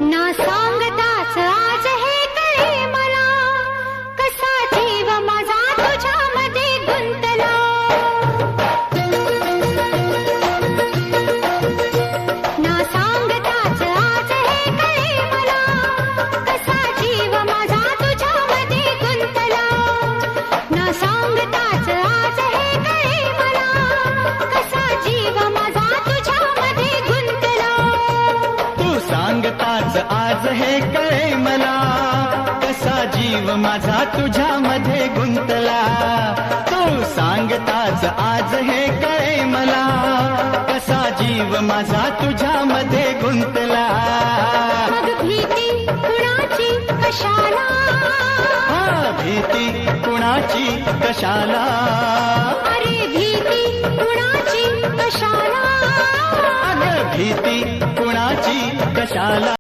ना सांगताच आज हे कळे मला, कसा जीव माझा तुझ्यामध्ये गुंतला. ना सांगताच आज हे कळे मला, कसा जीव माझा तुझ्यामध्ये गुंतला. ना सांगताच आज हे कळे मला, कसा जीव माझा तुझ्यामध्ये गुंतला. तू सांगताच आज हे कळे मला, कसा जीव माझा तुझ्यामध्ये गुंतला. तू सांगताच आज हे कळे मला, कसा जीव माझा तुझ्यामध्ये गुंतला. मग भीती कुणाची कशाला, भीती कुणाची कशाला, अरे भीती कुणाची कशाला, अगं भीती कुणाची कशाला.